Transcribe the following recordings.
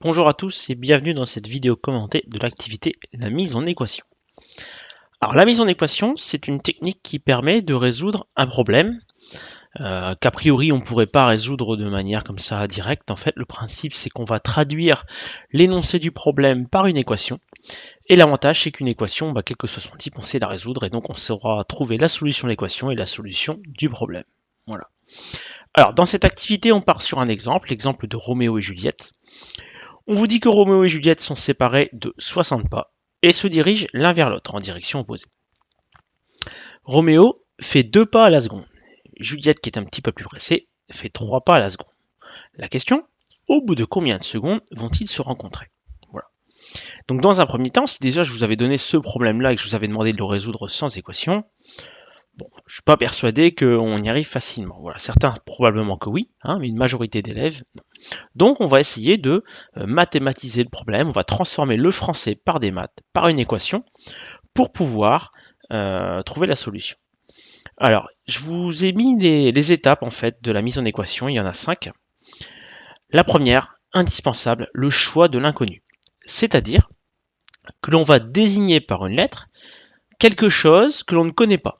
Bonjour à tous et bienvenue dans cette vidéo commentée de l'activité la mise en équation. Alors la mise en équation, c'est une technique qui permet de résoudre un problème qu'a priori on ne pourrait pas résoudre de manière comme ça directe. En fait, le principe c'est qu'on va traduire l'énoncé du problème par une équation. Et l'avantage c'est qu'une équation, quel que soit son type, on sait la résoudre et donc on saura trouver la solution de l'équation et la solution du problème. Voilà. Alors dans cette activité, on part sur un exemple, l'exemple de Roméo et Juliette. On vous dit que Roméo et Juliette sont séparés de 60 pas et se dirigent l'un vers l'autre en direction opposée. Roméo fait 2 pas à la seconde. Juliette, qui est un petit peu plus pressée, fait 3 pas à la seconde. La question, au bout de combien de secondes vont-ils se rencontrer? Voilà. Donc dans un premier temps, si déjà je vous avais donné ce problème-là et que je vous avais demandé de le résoudre sans équation, bon, je ne suis pas persuadé qu'on y arrive facilement. Voilà, certains probablement que oui, mais une majorité d'élèves, non. Donc on va essayer de mathématiser le problème, on va transformer le français par des maths, par une équation, pour pouvoir trouver la solution. Alors, je vous ai mis les étapes en fait de la mise en équation, il y en a 5. La première, indispensable, le choix de l'inconnu. C'est-à-dire que l'on va désigner par une lettre quelque chose que l'on ne connaît pas.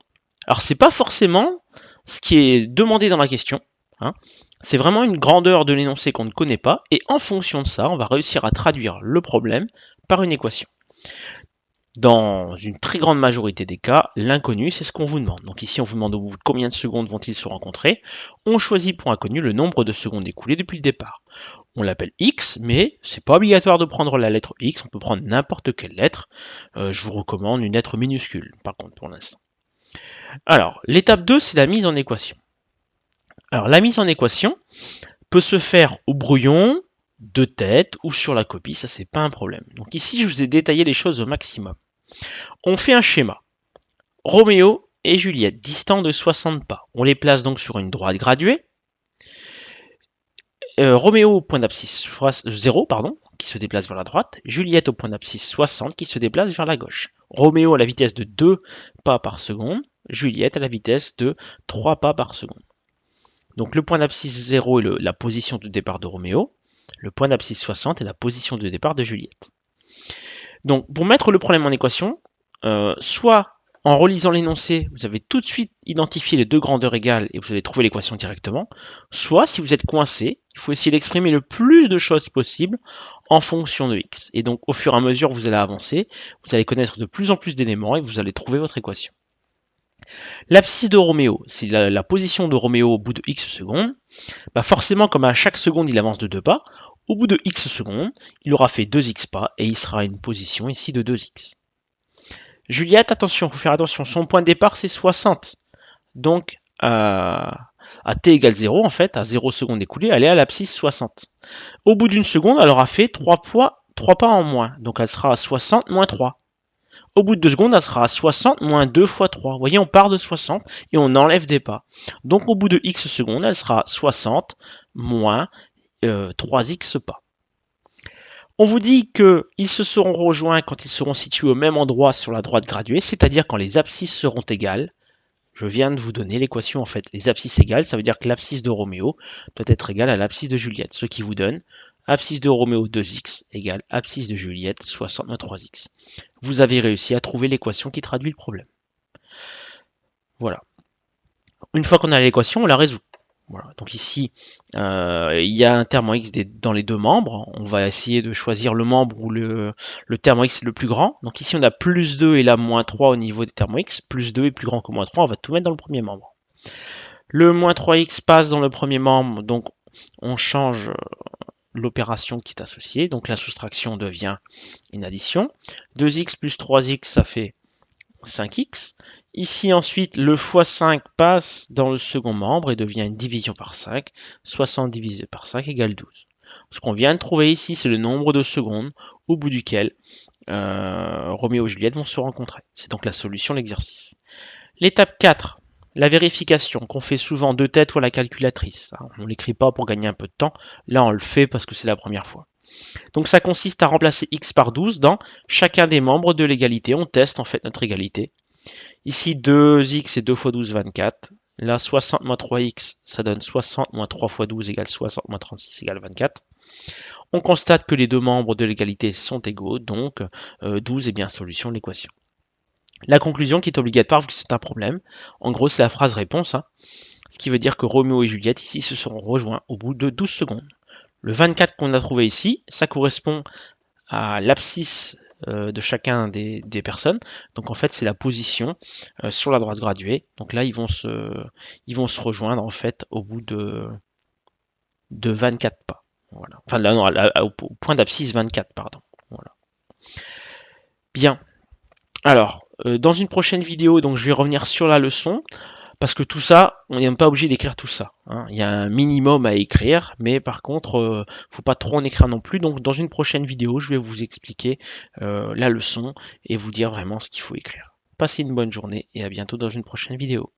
Alors c'est pas forcément ce qui est demandé dans la question, hein. C'est vraiment une grandeur de l'énoncé qu'on ne connaît pas, et en fonction de ça, on va réussir à traduire le problème par une équation. Dans une très grande majorité des cas, l'inconnu, c'est ce qu'on vous demande. Donc ici, on vous demande au bout de combien de secondes vont-ils se rencontrer. On choisit pour inconnu le nombre de secondes écoulées depuis le départ. On l'appelle X, mais c'est pas obligatoire de prendre la lettre X, on peut prendre n'importe quelle lettre. Je vous recommande une lettre minuscule, par contre, pour l'instant. Alors, l'étape 2, c'est la mise en équation. Alors, la mise en équation peut se faire au brouillon, de tête ou sur la copie, ça c'est pas un problème. Donc ici, je vous ai détaillé les choses au maximum. On fait un schéma. Roméo et Juliette, distants de 60 pas. On les place donc sur une droite graduée. Roméo au point d'abscisse 0, qui se déplace vers la droite. Juliette au point d'abscisse 60, qui se déplace vers la gauche. Roméo à la vitesse de 2 pas par seconde. Juliette à la vitesse de 3 pas par seconde. Donc le point d'abscisse 0 est la position de départ de Roméo. Le point d'abscisse 60 est la position de départ de Juliette. Donc pour mettre le problème en équation, soit en relisant l'énoncé, vous avez tout de suite identifié les deux grandeurs égales et vous allez trouver l'équation directement. Soit, si vous êtes coincé, il faut essayer d'exprimer le plus de choses possible en fonction de x. Et donc, au fur et à mesure que vous allez avancer, vous allez connaître de plus en plus d'éléments et vous allez trouver votre équation. L'abscisse de Roméo, c'est la position de Roméo au bout de x secondes. Forcément, comme à chaque seconde, il avance de 2 pas, au bout de x secondes, il aura fait 2x pas et il sera à une position ici de 2x. Juliette, attention, il faut faire attention, son point de départ c'est 60. Donc à t égale 0, en fait, à 0 secondes écoulées, elle est à l'abscisse 60. Au bout d'une seconde, elle aura fait 3 pas en moins, donc elle sera à 60 moins 3. Au bout de 2 secondes, elle sera à 60 moins 2 fois 3. Vous voyez, on part de 60 et on enlève des pas. Donc au bout de x secondes, elle sera 60 moins 3x pas. On vous dit qu'ils se seront rejoints quand ils seront situés au même endroit sur la droite graduée, c'est-à-dire quand les abscisses seront égales. Je viens de vous donner l'équation en fait. Les abscisses égales, ça veut dire que l'abscisse de Roméo doit être égale à l'abscisse de Juliette, ce qui vous donne abscisse de Roméo 2x égale abscisse de Juliette 60 moins 3x. Vous avez réussi à trouver l'équation qui traduit le problème. Voilà. Une fois qu'on a l'équation, on la résout. Voilà. Donc ici, il y a un terme en x dans les deux membres. On va essayer de choisir le membre où le terme en x est le plus grand. Donc ici, on a plus 2 et là moins 3 au niveau des termes en x. Plus 2 est plus grand que moins 3. On va tout mettre dans le premier membre. Le moins 3x passe dans le premier membre. Donc on change l'opération qui est associée. Donc la soustraction devient une addition. 2x plus 3x, ça fait 5x. Ici ensuite, le x5 passe dans le second membre et devient une division par 5. 60 divisé par 5 égale 12. Ce qu'on vient de trouver ici, c'est le nombre de secondes au bout duquel Roméo et Juliette vont se rencontrer. C'est donc la solution de l'exercice. L'étape 4, la vérification qu'on fait souvent de tête ou à la calculatrice. On ne l'écrit pas pour gagner un peu de temps. Là, on le fait parce que c'est la première fois. Donc ça consiste à remplacer x par 12 dans chacun des membres de l'égalité. On teste en fait notre égalité. Ici 2x et 2 fois 12, 24. Là 60 moins 3x, ça donne 60 moins 3 fois 12 égale 60 moins 36 égale 24. On constate que les deux membres de l'égalité sont égaux, donc 12 est bien solution de l'équation. La conclusion qui est obligatoire vu que c'est un problème, en gros c'est la phrase réponse, hein, ce qui veut dire que Roméo et Juliette ici se seront rejoints au bout de 12 secondes. Le 24 qu'on a trouvé ici, ça correspond à l'abscisse de chacun des personnes. Donc en fait c'est la position sur la droite graduée. Donc là ils vont se rejoindre en fait au bout de 24 pas. Voilà. Enfin là, non, au point d'abscisse 24, pardon. Voilà. Bien. Alors, dans une prochaine vidéo, donc je vais revenir sur la leçon, parce que tout ça, on n'est pas obligé d'écrire tout ça, hein. Il y a un minimum à écrire, mais par contre, faut pas trop en écrire non plus. Donc dans une prochaine vidéo, je vais vous expliquer la leçon et vous dire vraiment ce qu'il faut écrire. Passez une bonne journée et à bientôt dans une prochaine vidéo.